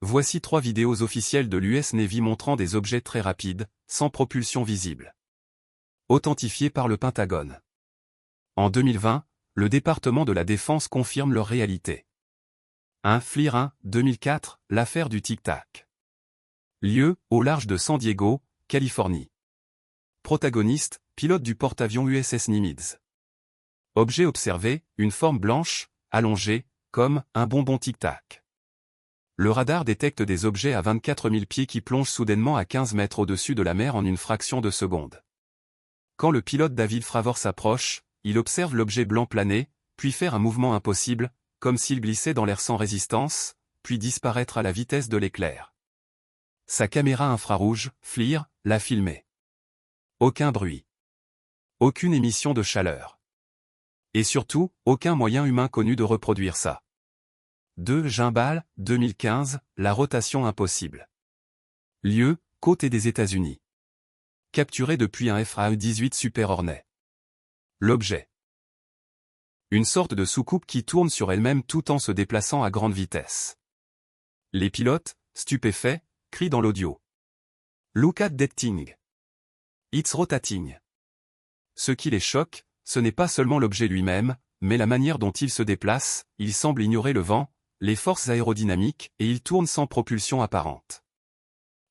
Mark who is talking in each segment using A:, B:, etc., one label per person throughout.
A: Voici 3 vidéos officielles de l'US Navy montrant des objets très rapides, sans propulsion visible. Authentifiés par le Pentagone. En 2020, le département de la Défense confirme leur réalité. 1 FLIR 1, 2004, l'affaire du Tic Tac. Lieu, au large de San Diego, Californie. Protagoniste, pilote du porte-avions USS Nimitz. Objet observé, une forme blanche, allongée, comme un bonbon Tic Tac. Le radar détecte des objets à 24 000 pieds qui plongent soudainement à 15 mètres au-dessus de la mer en une fraction de seconde. Quand le pilote David Fravor s'approche, il observe l'objet blanc planer, puis faire un mouvement impossible, comme s'il glissait dans l'air sans résistance, puis disparaître à la vitesse de l'éclair. Sa caméra infrarouge, FLIR, l'a filmé. Aucun bruit. Aucune émission de chaleur. Et surtout, aucun moyen humain connu de reproduire ça. 2 Gimbal, 2015, la rotation impossible. Lieu, côte des États-Unis. Capturé depuis un FAE-18 Super Hornet. L'objet. Une sorte de soucoupe qui tourne sur elle-même tout en se déplaçant à grande vitesse. Les pilotes, stupéfaits, crient dans l'audio. Look at that thing. It's rotating. Ce qui les choque, ce n'est pas seulement l'objet lui-même, mais la manière dont il se déplace. Il semble ignorer le vent, les forces aérodynamiques, et il tourne sans propulsion apparente.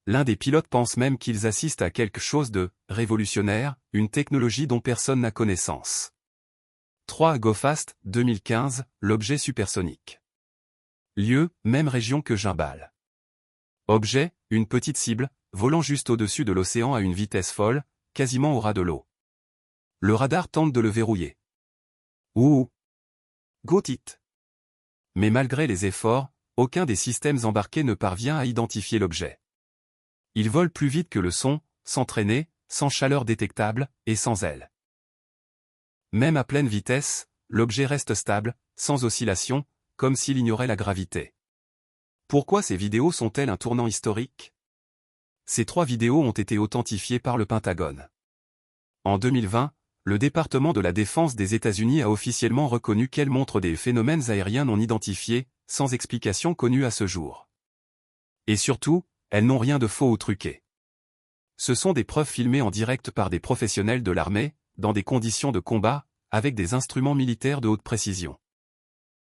A: L'un des pilotes pense même qu'ils assistent à quelque chose de révolutionnaire, une technologie dont personne n'a connaissance. 3 GoFast, 2015, l'objet supersonique. Lieu, même région que Gimbal. Objet, une petite cible, volant juste au-dessus de l'océan à une vitesse folle, quasiment au ras de l'eau. Le radar tente de le verrouiller. Ouh! Got it! Mais malgré les efforts, aucun des systèmes embarqués ne parvient à identifier l'objet. Il vole plus vite que le son, sans traîner, sans chaleur détectable, et sans aile. Même à pleine vitesse, l'objet reste stable, sans oscillation, comme s'il ignorait la gravité. Pourquoi ces vidéos sont-elles un tournant historique? Ces 3 vidéos ont été authentifiées par le Pentagone. En 2020, le département de la Défense des États-Unis a officiellement reconnu qu'elles montrent des phénomènes aériens non identifiés, sans explication connue à ce jour. Et surtout, elles n'ont rien de faux ou truqué. Ce sont des preuves filmées en direct par des professionnels de l'armée, dans des conditions de combat, avec des instruments militaires de haute précision.